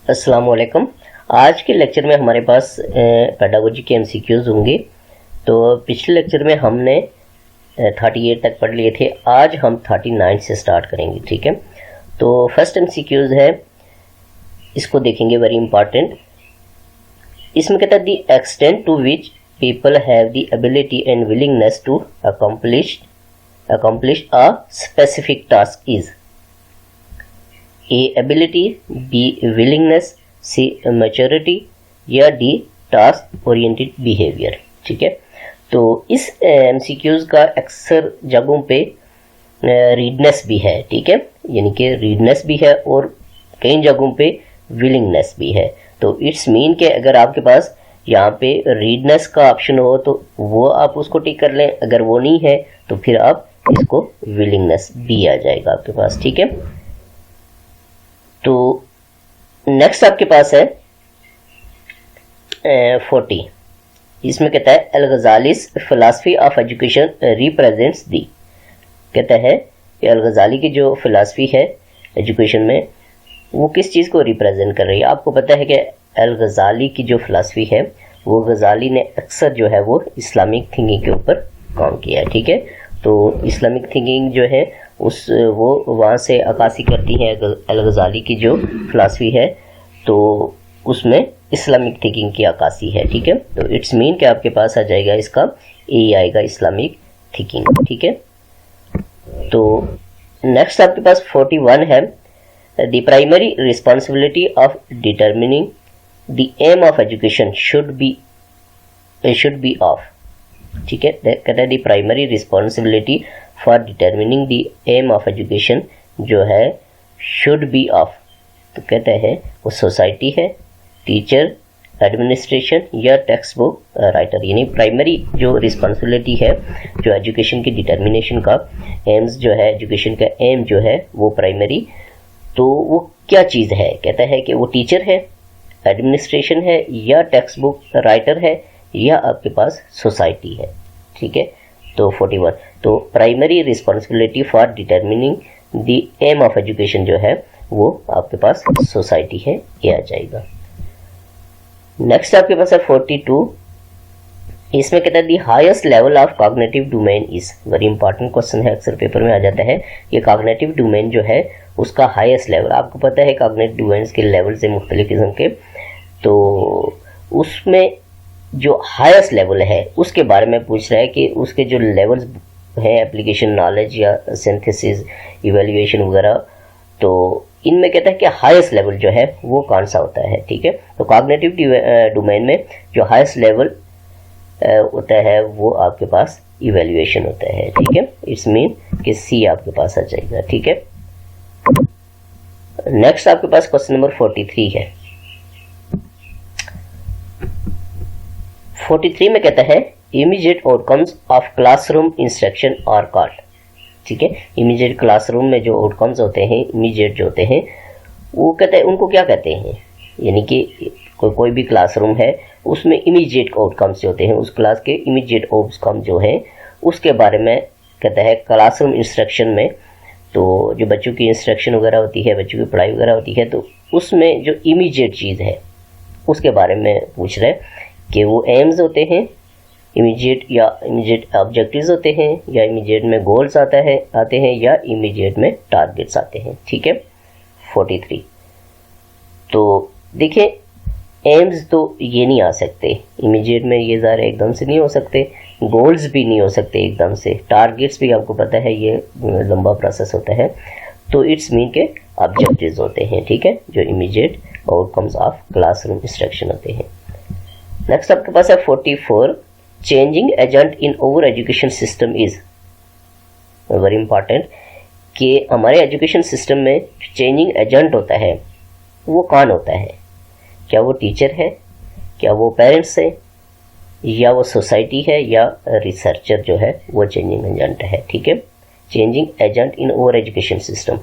अस्सलाम वालेकुम। आज के लेक्चर में हमारे पास पेडागोजी के एमसीक्यूज होंगे। तो पिछले लेक्चर में हमने 38 तक पढ़ लिए थे, आज हम 39 से स्टार्ट करेंगे। ठीक है, तो फर्स्ट एमसीक्यूज है, इसको देखेंगे, वेरी इंपॉर्टेंट। इसमें कहता है the extent to which people have the ability and willingness to accomplish a specific task is A ability, B willingness, C maturity या D task oriented behavior। ठीक है, तो इस MCQs का अक्सर जगहों पे रीडनेस भी है। ठीक है, यानी कि रीडनेस भी है और कई जगहों पे विलिंगनेस भी है। तो इट्स मीन के अगर आपके पास यहाँ पे रीडनेस का ऑप्शन हो तो वो आप उसको टिक कर लें, अगर वो नहीं है तो फिर आप इसको विलिंगनेस भी आ जाएगा आपके पास। ठीक है, तो नेक्स्ट आपके पास है 40। इसमें कहता है al Ghazali's philosophy of education represents the. कहता है कि अल गजाली की जो फिलासफी है एजुकेशन में वो किस चीज़ को रिप्रेजेंट कर रही है। आपको पता है कि अल गजाली की जो फिलासफी है वो गजाली ने अक्सर जो है वो इस्लामिक थिंकिंग के ऊपर काम किया है। ठीक है, तो इस्लामिक थिंकिंग जो है वो वहाँ से अक्कासी करती है अल गजाली की जो फिलासफी है, तो उसमें इस्लामिक थिंकिंग की अक्कासी है। ठीक है, तो इट्स मीन कि आपके पास आ जाएगा इसका ए आएगा, इस्लामिक थिंकिंग। ठीक है, तो नेक्स्ट आपके पास 41 है the primary responsibility of determining the aim of education should be of. ठीक है, कहता है the primary responsibility for determining the aim of education जो है शुड बी ऑफ। तो कहते हैं वो सोसाइटी है, टीचर, एडमिनिस्ट्रेशन या टेक्स्ट बुक राइटर। यानी प्राइमरी जो रिस्पॉन्सिबिलिटी है जो एजुकेशन की डिटर्मिनेशन का एम्स जो है, एजुकेशन का एम जो है वो प्राइमरी, तो वो क्या चीज़ है। कहता है कि वो टीचर है, एडमिनिस्ट्रेशन है या टेक्स्ट बुक राइटर है या आपके पास सोसाइटी है। ठीक है, तो 41, तो primary responsibility for determining the aim of education जो है वो आपके पास सोसाइटी है, ये आ जाएगा। नेक्स्ट आपके पास है 42। इसमें कहता है the highest level of cognitive domain is. Very important question है, अक्सर पेपर में आ जाता है। ये कॉग्निटिव डोमेन जो है उसका हाईएस्ट लेवल, आपको पता है कॉग्निटिव डोमेन्स के लेवल से मुख्तलिफ किस्म के, तो उसमें जो हाईएस्ट लेवल है उसके बारे में पूछ रहा है कि उसके जो लेवल्स हैं एप्लीकेशन नॉलेज या सिंथेसिस इवैल्यूएशन वगैरह, तो इनमें कहता है कि हाईएस्ट लेवल जो है वो कौन सा होता है। ठीक है, तो कॉग्निटिव डोमेन में जो हाईएस्ट लेवल होता है वो आपके पास इवैल्यूएशन होता है। ठीक है, इट्स मीन कि सी आपके पास आ जाएगा। ठीक है, नेक्स्ट आपके पास क्वेश्चन नंबर 43 है। 43 में कहता है immediate outcomes of classroom instruction are called. ठीक है, इमीडिएट क्लासरूम में जो आउटकम्स होते हैं, इमीडिएट जो होते हैं, वो कहते हैं उनको क्या कहते हैं। यानी कि कोई भी क्लासरूम है उसमें इमीडिएट आउटकम्स जो होते हैं, उस क्लास के इमीडिएट आउटकम जो हैं उसके बारे में कहता है क्लासरूम इंस्ट्रक्शन में। तो जो बच्चों की इंस्ट्रक्शन वगैरह होती है, बच्चों की पढ़ाई वगैरह होती है, तो उसमें जो इमीडिएट चीज़ है उसके बारे में पूछ रहे हैं कि वो एम्स होते हैं इमीडिएट या इमीडिएट ऑब्जेक्टिव्स होते हैं या इमीडिएट में गोल्स आते हैं या इमीडिएट में टारगेट्स आते हैं। ठीक है, 43। तो देखिए एम्स तो ये नहीं आ सकते इमीडिएट में, ये ज़ाहिर एकदम से नहीं हो सकते, गोल्स भी नहीं हो सकते एकदम से, टारगेट्स भी आपको पता है ये लंबा प्रोसेस होता है। तो इट्स मीन के ऑब्जेक्टिव्स होते हैं। ठीक है, जो immediate outcomes of classroom instruction होते हैं। नेक्स्ट आपके पास है 44 changing agent in over education system is. Very important कि हमारे एजुकेशन सिस्टम में चेंजिंग एजेंट होता है वो कौन होता है। क्या वो टीचर है, क्या वो पेरेंट्स है, या वो सोसाइटी है, या रिसर्चर जो है वो चेंजिंग एजेंट है। ठीक है, changing agent in over education system.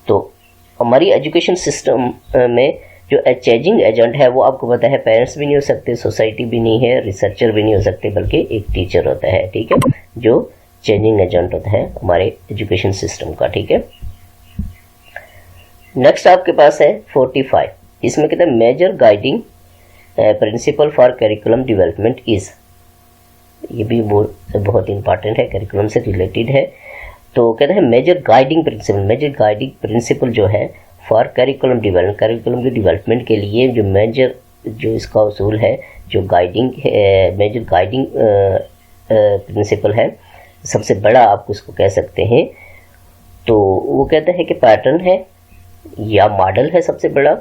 तो हमारी एजुकेशन सिस्टम में जो चेंजिंग एजेंट है वो आपको पता है पेरेंट्स भी नहीं हो सकते, सोसाइटी भी नहीं है, रिसर्चर भी नहीं हो सकते, बल्कि एक टीचर होता है। ठीक है, जो चेंजिंग एजेंट होता है हमारे एजुकेशन सिस्टम का। ठीक है, नेक्स्ट आपके पास है 45 इसमें कहते हैं major guiding principle for curriculum development is, ये भी बहुत इंपॉर्टेंट है, करिकुलम से रिलेटेड है। तो कहते हैं मेजर गाइडिंग प्रिंसिपल जो है फॉर करिकुलम डेवलपमेंट, करिकुलम के डेवलपमेंट के लिए जो मेजर जो इसका उसूल है, जो गाइडिंग मेजर गाइडिंग प्रिंसिपल है, सबसे बड़ा आप उसको कह सकते हैं। तो वो कहते हैं कि पैटर्न है या मॉडल है सबसे बड़ा,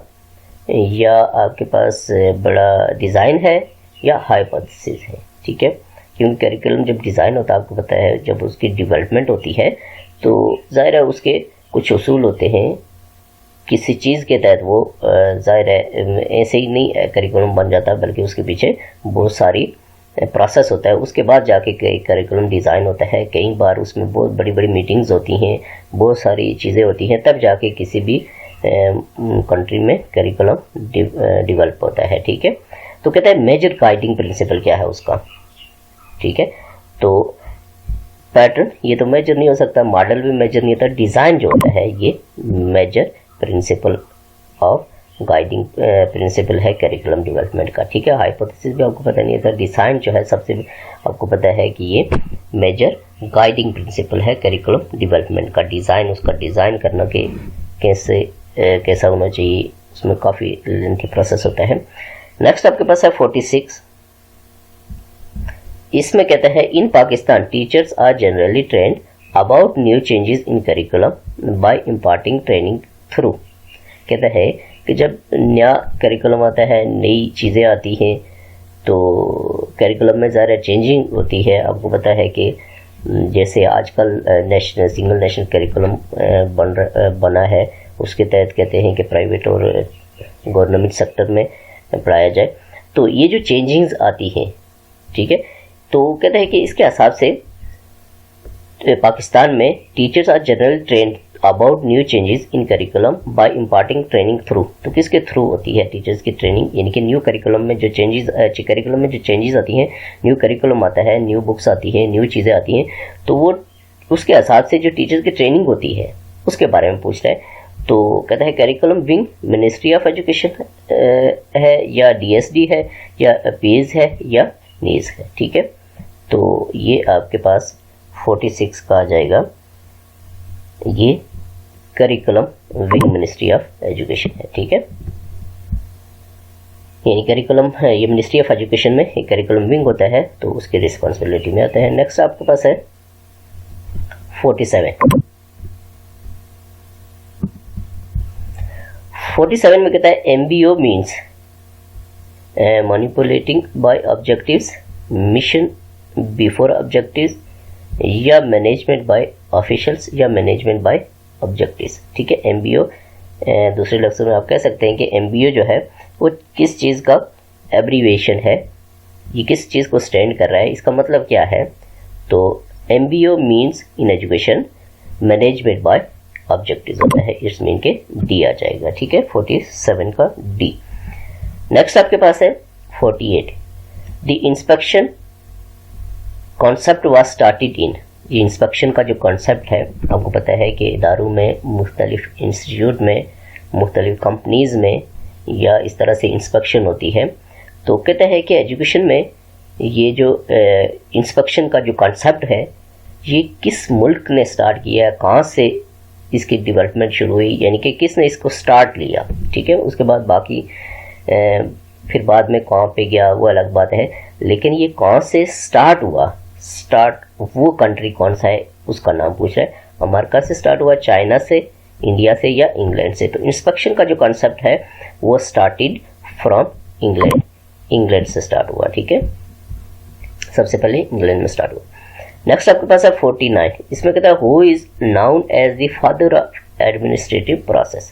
या आपके पास बड़ा डिज़ाइन है, या हाइपोथेसिस है। ठीक है, क्योंकि करिकुलम जब डिज़ाइन होता है, आपको पता है जब उसकी डेवलपमेंट होती है तो ज़ाहिर है उसके कुछ उसूल होते हैं किसी चीज़ के तहत, वो ज़ाहिर है ऐसे ही नहीं करिकुलम बन जाता, बल्कि उसके पीछे बहुत सारी प्रोसेस होता है, उसके बाद जाके करिकुलम डिज़ाइन होता है। कई बार उसमें बहुत बड़ी बड़ी मीटिंग्स होती हैं, बहुत सारी चीज़ें होती हैं, तब जाके किसी भी कंट्री में करिकुलम डेवलप होता है। ठीक है, तो कहते हैं मेजर गाइडिंग प्रिंसिपल क्या है उसका। ठीक है, तो पैटर्न ये तो मेजर नहीं हो सकता, मॉडल भी मेजर नहीं होता, डिज़ाइन जो होता है ये major principle of guiding principle है करिकुलम डेवलपमेंट का। ठीक है, हाइपोथेसिस भी आपको पता नहीं था, डिज़ाइन जो है सबसे आपको पता है कि ये मेजर गाइडिंग प्रिंसिपल है करिकुलम डेवलपमेंट का। डिज़ाइन, उसका डिज़ाइन करना के कैसा होना चाहिए, उसमें काफ़ी लेंथी प्रोसेस होता है। नेक्स्ट आपके पास है 46, इसमें कहता है in Pakistan teachers are generally trained about new changes in curriculum by imparting training through. कहता है कि जब नया करिकुलम आता है, नई चीज़ें आती हैं, तो करिकुलम में ज़्यादा चेंजिंग होती है। आपको पता है कि जैसे आजकल नेशनल सिंगल नेशनल करिकुलम बना है, उसके तहत कहते हैं कि प्राइवेट और गवर्नमेंट सेक्टर में पढ़ाया जाए। तो ये जो चेंजिंग्स आती हैं, ठीक है, तो कहते हैं कि इसके हिसाब से पाकिस्तान में teachers are general trained about new changes in curriculum by imparting training through. तो किसके थ्रू होती है टीचर्स की ट्रेनिंग, यानी कि न्यू करिकुलम में जो चेंजेस, करिकुलम में जो चेंजेस आती हैं, न्यू करिकुलम आता है, न्यू बुक्स आती हैं, न्यू चीज़ें आती हैं, तो वो उसके हिसाब से जो टीचर्स की ट्रेनिंग होती है उसके बारे में पूछ रहा है। तो कहता है curriculum wing ministry of education है, या DSD है, या पेज है, या नीज है। ठीक है, तो ये आपके पास 46 का आ जाएगा, ये curriculum wing ministry of education है। ठीक है, यानी करिकुलम है ये मिनिस्ट्री ऑफ एजुकेशन में एक करिकुलम विंग होता है, तो उसकी रिस्पॉन्सिबिलिटी में आता है। नेक्स्ट आपके पास है 47। 47 में कहता है MBO means manipulating by objectives, mission before objectives, या मैनेजमेंट बाय ऑफिशियल्स, या मैनेजमेंट बाय ऑब्जेक्टिव्स। ठीक है, MBO दूसरे लफ्ज़ों में आप कह सकते हैं कि MBO जो है वो किस चीज़ का एब्रीविएशन है, ये किस चीज़ को स्टैंड कर रहा है, इसका मतलब क्या है। तो MBO means in education management by objectives होता है, इट्स मीन के D आ जाएगा। ठीक है, 47 का D। नेक्स्ट आपके पास है 48, the inspection concept was started in. ये इंस्पेक्शन का जो कॉन्सेप्ट है, आपको पता है कि इदारों में, मुख्तलिफ इंस्टीट्यूट में, मुख्तलिफ कंपनीज़ में, या इस तरह से इंस्पेक्शन होती है। तो कहता है कि एजुकेशन में ये जो इंस्पेक्शन का जो कॉन्सेप्ट है, ये किस मुल्क ने स्टार्ट किया, कहाँ से इसकी डेवलपमेंट शुरू हुई, यानी कि किसने इसको स्टार्ट लिया। ठीक है, उसके बाद बाकी फिर बाद में कहाँ पे गया वो अलग बात है, लेकिन ये कहाँ से स्टार्ट हुआ, स्टार्ट वो कंट्री कौन सा है उसका नाम पूछ रहा है। अमेरिका से स्टार्ट हुआ, चाइना से, इंडिया से, या इंग्लैंड से। तो इंस्पेक्शन का जो कॉन्सेप्ट है वो स्टार्टेड फ्रॉम इंग्लैंड, इंग्लैंड से स्टार्ट हुआ। ठीक है, सबसे पहले इंग्लैंड में स्टार्ट हुआ। नेक्स्ट आपके पास है 49, इसमें कहता है who is known as the father of administrative process.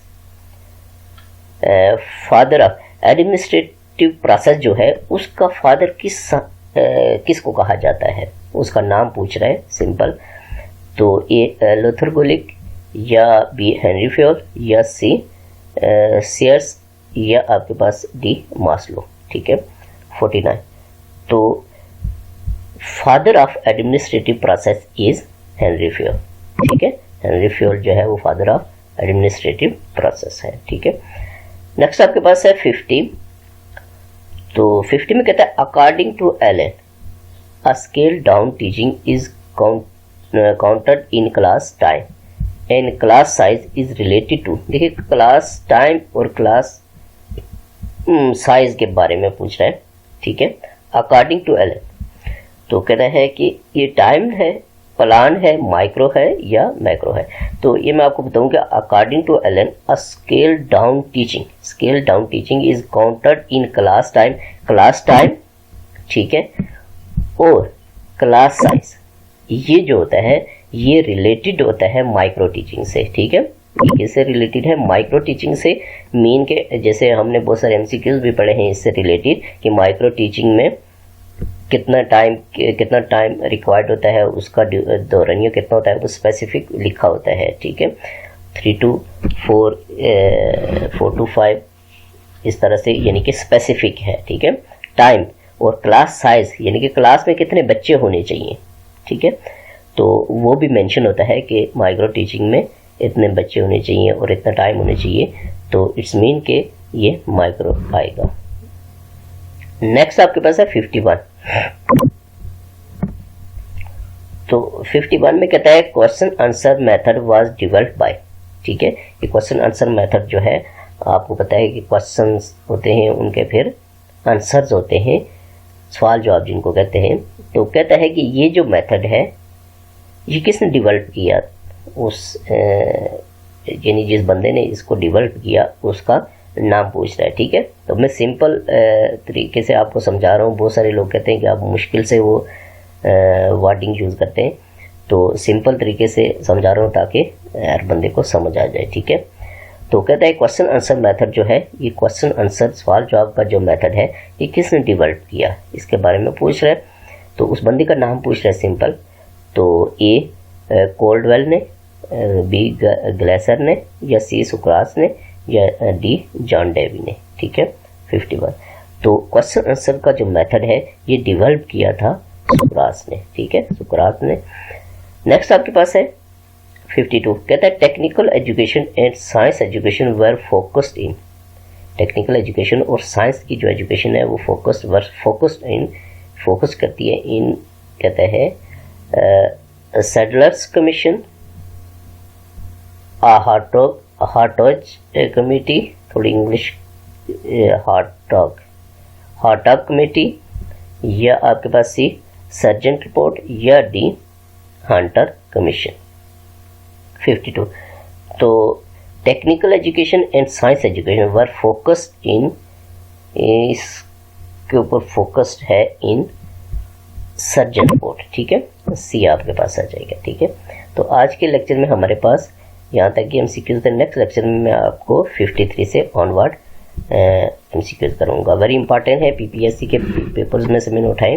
Father of administrative process जो है उसका फादर किसको कहा जाता है, उसका नाम पूछ रहा है, सिंपल। तो ए लूथर गुलिक, या B हेनरी फ्योल, या C सीयर्स, या आपके पास D मास्लो। ठीक है, 49। तो father of administrative process is Henry Fayol. ठीक है, हेनरी फ्योल जो है वो फादर ऑफ एडमिनिस्ट्रेटिव प्रोसेस है। ठीक है, नेक्स्ट आपके पास है 50। तो 50 में कहता है according to Allen a scale down teaching is counted in class time and class size is related to. देखिए क्लास टाइम और क्लास साइज के बारे में पूछ रहा है, ठीक है। अकॉर्डिंग टू एलन तो कहता है कि ये टाइम है, प्लान है, माइक्रो है या मैक्रो है। तो ये मैं आपको बताऊं कि according to Allen a scale down teaching is counted in class time, ठीक है, और क्लास साइज ये जो होता है ये रिलेटेड होता है माइक्रो टीचिंग से, ठीक है। ये किससे रिलेटेड है? माइक्रो टीचिंग से। मीन के जैसे हमने बहुत सारे एमसीक्यूज भी पढ़े हैं इससे रिलेटेड कि माइक्रो टीचिंग में कितना टाइम रिक्वायर्ड होता है, उसका दौरानिया कितना होता है, वो स्पेसिफिक लिखा होता है, ठीक है। 3 to 4 4 to 5 इस तरह से, यानी कि स्पेसिफिक है, ठीक है। टाइम और क्लास साइज यानी कि क्लास में कितने बच्चे होने चाहिए, ठीक है। तो वो भी मेंशन होता है कि माइक्रो टीचिंग में इतने बच्चे होने चाहिए और इतना टाइम होने चाहिए, तो इट्स मीन के ये माइक्रो आएगा। नेक्स्ट आपके पास है 51। तो 51 में कहता है question answer method was developed by, ठीक है। ये क्वेश्चन आंसर मेथड जो है आपको पता है कि क्वेश्चंस होते हैं उनके फिर आंसर्स होते हैं, सवाल जवाब जिनको कहते हैं। तो कहता है कि ये जो मेथड है ये किसने डेवलप किया, उस यानी जिस बंदे ने इसको डेवलप किया उसका नाम पूछ रहा है, ठीक है। तो मैं सिंपल तरीके से आपको समझा रहा हूँ। बहुत सारे लोग कहते हैं कि आप मुश्किल से वो वर्डिंग यूज़ करते हैं, तो सिंपल तरीके से समझा रहा हूँ ताकि हर बंदे को समझ आ जाए, ठीक है। तो कहता है क्वेश्चन आंसर मेथड जो है, ये क्वेश्चन आंसर सवाल जवाब का जो मेथड है ये किसने डेवलप किया इसके बारे में पूछ रहा है। तो उस बंदे का नाम पूछ रहा है सिंपल। तो ए कोल्डवेल ने, बी ग्लेसर ने, या सी सुकरात ने, या डी जॉन डेवी ने, ठीक है। 51। तो क्वेश्चन आंसर का जो मेथड है ये डेवलप किया था सुकरात ने, ठीक है, सुकरात ने। नेक्स्ट आपके पास है 52। कहता है technical education and science education were focused in. Technical education और साइंस की जो एजुकेशन है वो फोकस करती है इन, कहता है सैडलर्स कमीशन, हार्टॉग कमेटी, थोड़ी इंग्लिश, हार्टॉग कमेटी, या आपके पास सी सर्जेंट रिपोर्ट, या डी हंटर कमीशन। 52। तो technical education and science education were focused in, इसके ऊपर फोकस्ड है इन सर्जेंट रिपोर्ट, ठीक है। सी आपके पास आ जाएगा, ठीक है। तो आज के लेक्चर में हमारे पास यहाँ तक कि एमसीक्यूज थे। नेक्स्ट लेक्चर में मैं आपको 53 से ऑनवर्ड एमसीक्यूज करूँगा। वेरी इंपॉर्टेंट है, पीपीएससी के पेपर्स में से मैंने उठाए।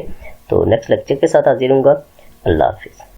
तो नेक्स्ट लेक्चर के साथ हाजिर हूँगा। अल्लाह हाफिज़।